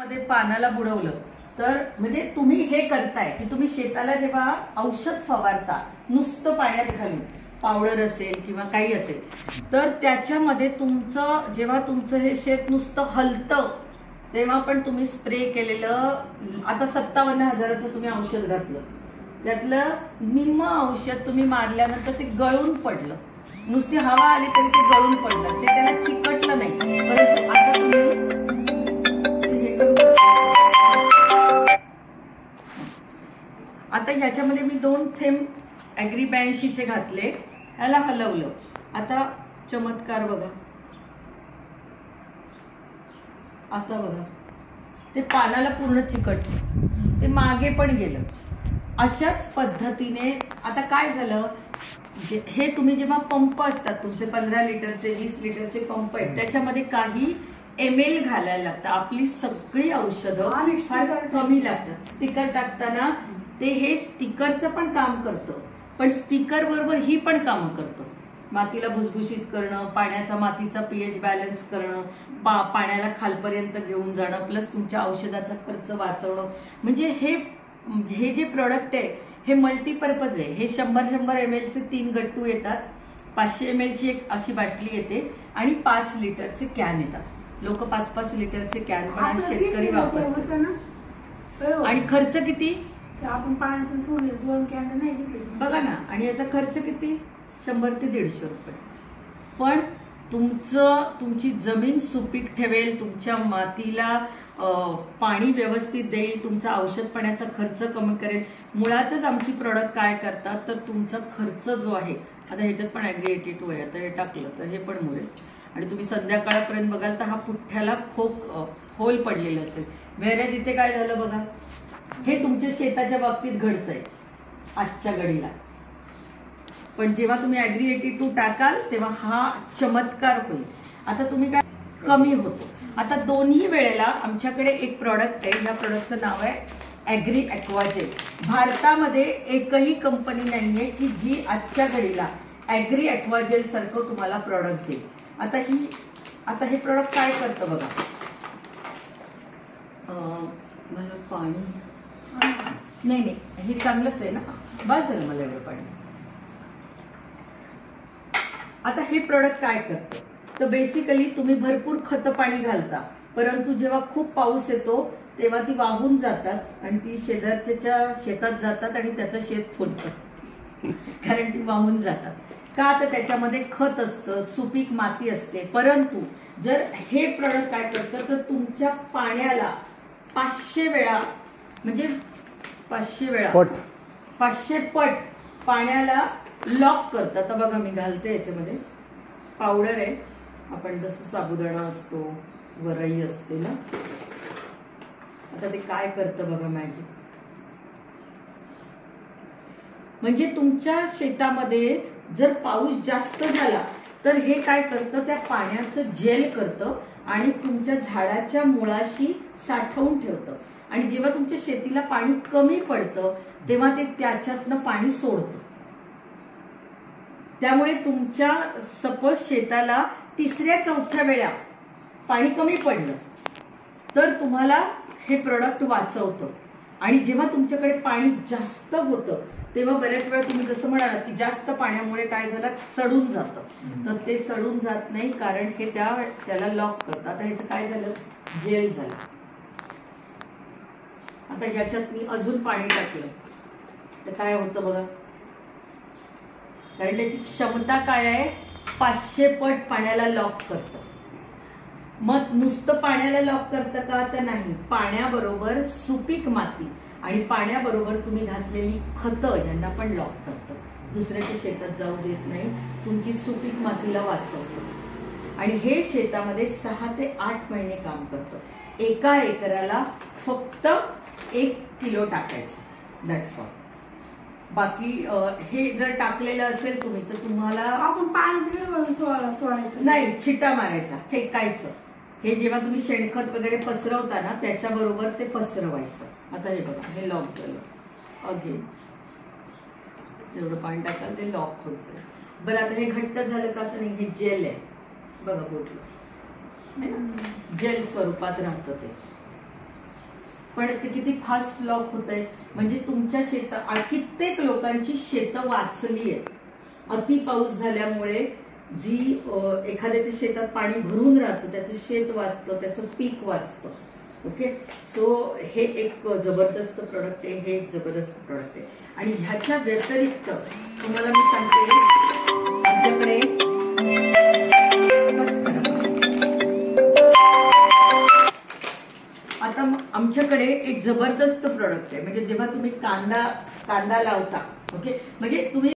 मध्ये पानाला बुडवलं तर म्हणजे तुम्ही हे करताय की तुम्ही शेताला जेव्हा औषध फवारता नुसतं पाण्यात घालून पावडर असेल किंवा काही असेल तर त्याच्यामध्ये तुमचं जेव्हा तुमचं हे शेत नुसतं हलतं तेव्हा पण तुम्ही स्प्रे केलेलं आता 57,000चं तुम्ही औषध घातलं त्यातलं निम्म औषध तुम्ही मारल्यानंतर ते गळून पडलं नुसती हवा आली तरी ते गळून पडलं ते त्याला चिकटलं नाही परंतु आता आता ह्याच्यामध्ये मी 2 थेंब ॲग्री 82चे घातले ह्याला हलवलं आता चमत्कार बघा आता बघा ते पानाला पूर्ण चिकटलं ते मागे पण गेलं अशाच पद्धतीने आता काय झालं हे तुम्ही जेव्हा पंप असतात तुमचे 15 लिटरचे 20 लिटरचे पंप आहेत त्याच्यामध्ये काही ml घालायला लागतं आपली सगळी औषधं फार कमी लागतात स्टिकर टाकताना ते हे स्टिकरचं पण काम करतं पण स्टिकर बरोबर ही पण कामं करतं मातीला भुसभुशीत करणं पाण्याचा मातीचा पीएच बॅलन्स करणं पाण्याला खालपर्यंत घेऊन जाणं प्लस तुमच्या औषधाचा खर्च वाचवणं म्हणजे हे जे प्रोडक्ट आहे हे मल्टीपर्पज आहे हे 100 ml चे 3 गट्टू येतात 500 ml ची एक अशी बाटली येते आणि 5 लिटरचे कॅन येतात लोक 5-5 लिटरचे कॅन पण आज शेतकरी वापरतात आणि खर्च किती आपण पाण्याचं 2 कॅन नाही घेतले बघा ना आणि याचा खर्च किती 100 ते 150 रुपये पण तुमची जमीन सुपीक ठेवेल तुमच्या मातीला पाणी व्यवस्थित देईल तुमचा औषध पाण्याचा खर्च कमी करेल मुळातच आमची प्रोडक्ट काय करतात तर तुमचा खर्च जो आहे आता ह्याच्यात पण ॲग्री 82 आहे आता हे टाकलं तर हे पण मुरेल आणि तुम्ही संध्याकाळपर्यंत बघाल तर हा पुठ्ठ्याला होल पडलेला असेल वेऱ्यात इथे काय झालं बघा हे तुमच्या शेताच्या बाबतीत घडतंय आजच्या घडीला पण जेव्हा तुम्ही ॲग्री 82 टाकाल तेव्हा हा चमत्कार होईल आता तुम्ही काय कमी होतो आता दोन्ही वेळेला आमच्याकडे एक प्रॉडक्ट आहे या प्रॉडक्टचं नाव आहे ॲग्री ॲक्वाजेल भारतामध्ये एकही कंपनी नाहीये की जी आजच्या घडीला ॲग्री ॲक्वाजेल सारखं तुम्हाला प्रॉडक्ट देईल आता हे प्रॉडक्ट काय करतं बघा मला पाणी नाही हे चांगलंच आहे ना बस झालं मला एवढं पाणी आता हे प्रोडक्ट काय करतं तर बेसिकली तुम्ही भरपूर खत पाणी घालता परंतु जेव्हा खूप पाऊस येतो तेव्हा ती वाहून जातात आणि ती शेजारच्या शेतात जातात आणि त्याचं शेत फुलतं कारण ती वाहून जातात का तर त्याच्यामध्ये खत असतं सुपीक माती असते परंतु जर हे प्रोडक्ट काय करतं तर तुमच्या पाण्याला 500 वेळा म्हणजे 500 पट पाण्याला लॉक करतं आता बघा मी घालते याच्यामध्ये पावडर आहे आपण जसं साबुदाणा असतो वरई असते ना आता ते काय करतं बघा मॅजिक म्हणजे तुमच्या शेतामध्ये जर पाऊस जास्त झाला तर हे काय करतं त्या पाण्याचं जेल करतं आणि तुमच्या झाडाच्या मुळाशी साठवून ठेवतं आणि जेव्हा तुमच्या शेतीला पाणी कमी पडतं तेव्हा ते त्याच्यातनं पाणी सोडतं त्यामुळे तुमच्या सपोज शेताला 3-4 वेळा पाणी कमी पडलं तर तुम्हाला हे प्रोडक्ट वाचवतं आणि जेव्हा तुमच्याकडे पाणी जास्त होतं तेव्हा बऱ्याच वेळा तुम्ही जसं म्हणालात की जास्त पाण्यामुळे काय झालं सडून जातं तर ते सडून जात नाही कारण हे त्याला लॉक करतं आता ह्याचं काय झालं जेल झालं आता ह्याच्यात मी अजून पाणी टाकलं तर काय होतं बघा कारण त्याची क्षमता काय आहे 500 पट पाण्याला लॉक करतं मग नुसतं पाण्याला लॉक करतं का तर नाही पाण्याबरोबर सुपीक माती आणि पाण्याबरोबर तुम्ही घातलेली खतं यांना पण लॉक करतं दुसऱ्याच्या शेतात जाऊ देत नाही तुमची सुपीक मातीला वाचवतं आणि हे शेतामध्ये 6 ते 8 महिने काम करतं एका एकराला फक्त 1 किलो टाकायचं दॅट्स ऑल बाकी हे जर टाकलेलं असेल तुम्ही तर तुम्हाला आपण पाण्यात सोडायचं नाही छिटा मारायचा फेकायचं हे जेव्हा तुम्ही शेणखत वगैरे पसरवता ना त्याच्याबरोबर ते पसरवायचं आता हे बघा हे लॉक झालं अगेन जेवढं पाणी टाकाल ते लॉक होत जाईल बरं आता हे घट्ट झालं का तर नाही हे जेल आहे बघा बोटलं जेल स्वरूपात राहतं ते पण ते किती फास्ट लॉक होत आहे. म्हणजे तुमच्या कित्येक लोकांची शेतं वाचली आहेत. अति पाऊस झाल्यामुळे जी एखाद्याच्या शेतात पाणी भरून राहतं त्याचं शेत वाचतं, त्याचं पीक वाचतं. ओके, सो हे एक जबरदस्त प्रोडक्ट आहे, हे एक जबरदस्त प्रोडक्ट आहे. आणि ह्याच्या व्यतिरिक्त तुम्हाला मी सांगते आमच्याकडे आता आमच्याकडे एक जबरदस्त प्रोडक्ट आहे. म्हणजे जेव्हा तुम्ही कांदा लावता, ओके, म्हणजे तुम्ही